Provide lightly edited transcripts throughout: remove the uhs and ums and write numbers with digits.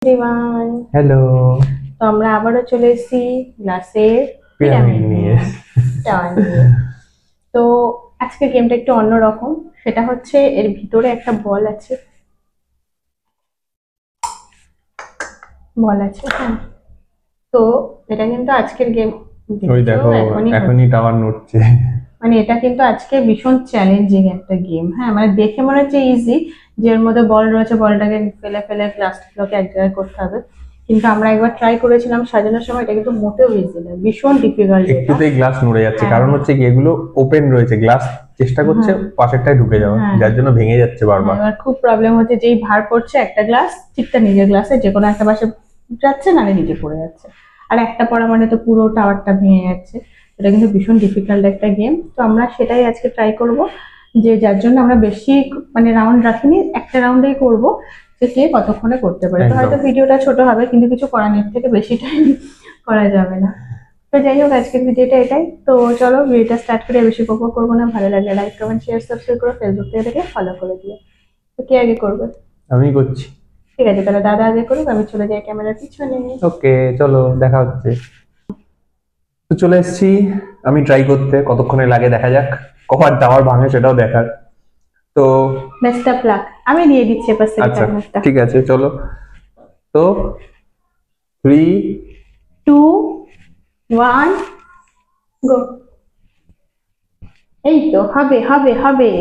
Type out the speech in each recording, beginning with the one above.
Everyone, hello. তো আমরা আবারও চলে এসেছি গ্লাসের পিরামিড নিয়ে। টাওয়ার নিয়ে। তো আজকে গেমটা একটু অন্যরকম। সেটা হচ্ছে এর ভিতরে একটা বল আছে, হ্যাঁ। তো এটা কিন্তু আজকের গেম, ওই দেখো এখনই টাওয়ার নড়ছে। মানে এটা কিন্তু আজকে ভীষণ চ্যালেঞ্জিং একটা গেম। হ্যাঁ, মানে দেখে মনে হচ্ছে ইজি, যে এর মধ্যে বল রয়েছে, বলটাকে ফেলে ফেলে গ্লাসগুলোকে এক জায়গায় করতে হবে। কিন্তু আমরা একবার ট্রাই করেছিলাম সাজানোর সময়, এটা কিন্তু মোটেও ইজি না, ভীষণ ডিফিকাল্ট। একটুতেই গ্লাস নড়ে যাচ্ছে, হ্যাঁ। কারণ হচ্ছে কি এগুলো ওপেন রয়েছে, গ্লাস চেষ্টা করছে পাশেরটায় ঢুকে যাওয়া, হ্যাঁ। যার জন্য ভেঙে যাচ্ছে বারবার। এবার খুব প্রবলেম হচ্ছে, যেই ভার পড়ছে একটা গ্লাস ঠিকঠাক নিজের গ্লাসে যে কোনো একটা পাশে যাচ্ছে, নাহলে নিচে পড়ে যাচ্ছে। আর একটা পড়া মানে তো পুরো টাওয়ারটা ভেঙে যাচ্ছে। এটা কিন্তু ভীষণ ডিফিকাল্ট একটা গেম। তো আমরা সেটাই আজকে ট্রাই করব, যে যার জন্য আমরা বেশি মানে রাউন্ড রাখিনি, একটা রাউন্ডেই করব, যে কে কতক্ষণে করতে পারে। তো হয়তো ভিডিওটা ছোট হবে, কিন্তু কিছু করার নেই, থেকে বেশি টাইম করা যাবে না। তো যাই হোক, আজকের ভিডিওটা এটাই। তো চলো ভিডিওটা স্টার্ট করে, বেশি বকবক করবো না। ভালো লাগলে লাইক কমেন্ট শেয়ার সাবস্ক্রাইব করো, ফেসবুক থেকে ফলো করে দিও। তো কে আগে করবে? আমি করছি। ঠিক আছে, তাহলে দাদা আগে করুক, আমি চলে যাই ক্যামেরার পিছনে। ওকে, চলো দেখা হচ্ছে। তো চলে এসেছি আমি ট্রাই করতে, কতক্ষণে লাগে দেখা যাক, কবার টাওয়ার ভাঙে সেটাও দেখার। তো বেস্ট অফ লাক, আমি দিয়ে দিচ্ছি এবার থেকে আচ্ছা টাইমারটা। ঠিক আছে, চলো। তো 3 2 1 গো। এই তো হবে হবে হবে,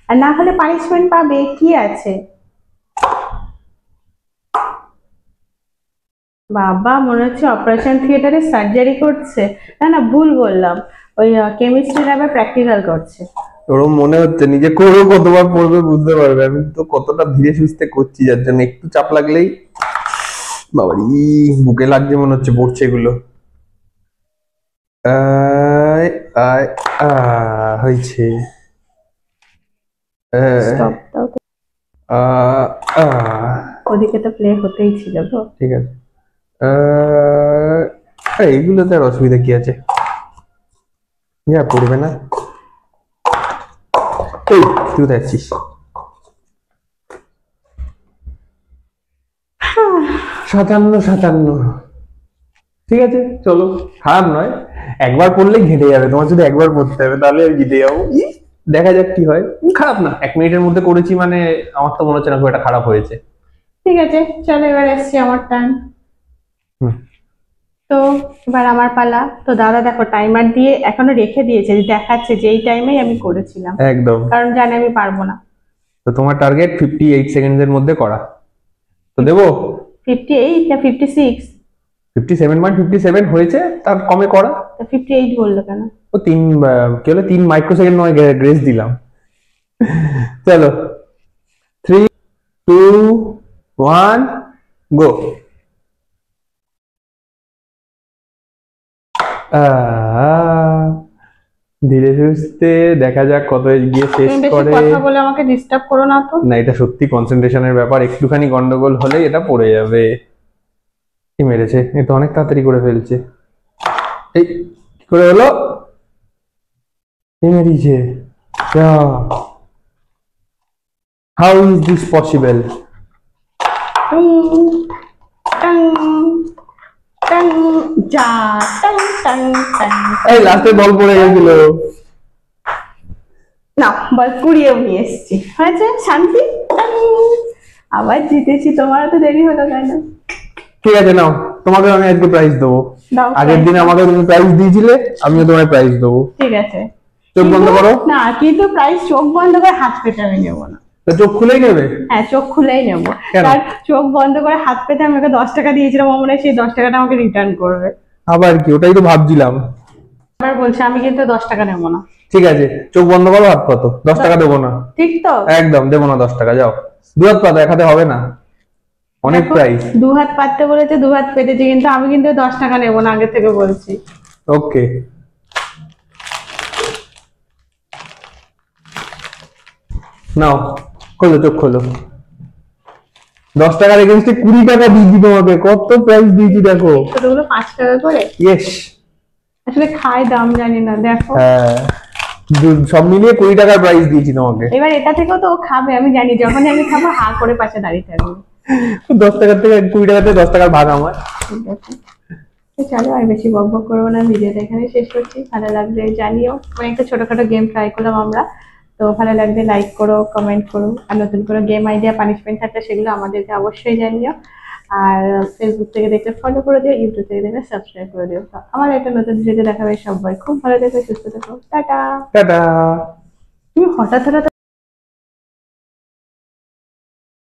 আর না হলে পানিশমেন্ট পাবে, কি আছে। বাবা, মনে হচ্ছে অপারেশন থিয়েটারে সার্জারি করছে। না না, ভুল বললাম, ওই কেমিস্ট্রি ল্যাবে প্র্যাকটিক্যাল করছে। ওরম মনে হচ্ছে, নিজে করো কতবার পড়বে বুঝতে পারবে। আমি তো কতটা ধীরে সুস্থে করছি, যার জন্য একটু চাপ লাগলেই বাবারি বুকে লাগছে, মনে হচ্ছে পড়ছে এগুলো। আয় আয় হয়েছে। স্টপ দাও তো। ওদিকে তো প্লে হতেই ছিল তো। ঠিক আছে। এগুলোতে আর অসুবিধা কি আছে, যা পড়বে না। এই তুই কোথায় যাচ্ছিস? 57 ঠিক আছে চলো, খারাপ নয়। একবার পড়লেই ঘেটে যাবে, তোমার শুধু একবার পড়তে হবে, তাহলে জিতে যাবো। দেখা যাক কি হয়। খারাপ না, 1 মিনিটের মধ্যে করেছি, মানে আমার তো মনে হচ্ছে না খুব একটা খারাপ হয়েছে। ঠিক আছে, চলো এবার এসছি আমার টার্ন। তো এবার আমার পালা। তো দাদা দেখো টাইমার দিয়ে এখনো রেখে দিয়েছে, দেখাচ্ছে যে এই টাইমেই আমি করেছিলাম, একদম, কারণ জানি আমি পারবো না। তো তোমার টার্গেট 58 সেকেন্ডের মধ্যে করা, তো দেবো। 58 না 56? 57.57 হয়েছে, তার কমে করা। 58 বললো কেন? ও কি হলো, 3 মাইক্রোসেকেন্ড নয়, গ্রেস দিলাম। চলো 3 2 1 গো। ধীরে সুস্থে দেখা যাক কত গিয়ে শেষ করে। কথা বলে আমাকে ডিস্টার্ব করো না তো। না, এটা সত্যি কনসেন্ট্রেশনের ব্যাপার, একটুখানি গন্ডগোল হলেই এটা পড়ে যাবে। কি মেরেছে, এটা অনেক তাড়াতাড়ি করে ফেলছে। এই কি করে হলো, কি মেরেছে, হাউ ইজ দিস পসিবল? এই লাস্টে বল পড়ে গেছিল। না, বল কুড়িয়েও নিয়ে এসছি, হয়েছে শান্তি। আবার জিতেছি, তোমার তো দেরি হলো কেন? ঠিক আছে নাও, তোমাকে আমি আজকে প্রাইজ দেবো। আগের দিন আমাকে তুমি প্রাইজ দিয়েছিলে, আমিও তোমায় প্রাইজ দেবো। ঠিক আছে, চোখ বন্ধ করো। না, কিন্তু প্রাইজ চোখ বন্ধ করে হাত পেতে আমি নেবো না। তো চোখ খুলেই নেবে? হ্যাঁ, চোখ খুলেই নেবো। আর চোখ বন্ধ করে হাত পেতে আমাকে 10 টাকা দিয়েছিলাম, মনে হয় সেই 10 টাকাটা আমাকে রিটার্ন করবে। আবার কি, ওটাই তো ভাবছিলাম। আবার বলছে আমি কিন্তু 10 টাকা নেবো না। ঠিক আছে, চোখ বন্ধ করো, হাত পাতো। 10 টাকা দেবো না। ঠিক তো? একদম দেবো না 10 টাকা, যাও। 2 হাত পাতো, 1 হাতে হবে না, অনেক প্রাইস। 2 হাত পাততে বলেছে, 2 হাত পেতেছি, কিন্তু আমি কিন্তু 10 টাকা নেবো না, আগে থেকে বলছি। ওকে, নাও খোলো, চোখ খোলো। 10 টাকার এগেইনস্টে 20 টাকা দিয়েছি তোমাকে, কত প্রাইস দিয়েছি দেখো। ছোটগুলো 5 টাকা করে। ইয়েস, আসলে খাই দাম জানি না, দেখো। হ্যাঁ, সব মিলিয়ে 20 টাকার প্রাইস দিয়েছি তোমাকে। এবার এটা থেকেও তো ও খাবে, আমি জানি, যখনই আমি খাবো হা করে পাশে দাঁড়িয়ে থাকবে। 10 টাকার থেকে 20 টাকাতে 10 টাকার ভাগ আমার। ঠিক আছে, তো চলো আর বেশি বক বক করবো না, ভিডিওটা এখানে শেষ করছি। ভালো লাগলে জানিও, একটা ছোটখাটো গেম ট্রাই করলাম আমরা, তো ভালো লাগলে লাইক করো, কমেন্ট করো, আর নতুন করে গেম আইডিয়া পানিশমেন্ট থাকলে সেগুলো আমাদেরকে অবশ্যই জানিও। আর ফেসবুক থেকে দেখলে ফলো করে দিও, ইউটিউব থেকে দেখলে সাবস্ক্রাইব করে দিও। তো আমার একটা নতুন ভিডিও দেখাবে, সবাই খুব ভালো থেকো, সুস্থ থেকো, টাটা। টাটা। তুমি হঠাৎ হঠাৎ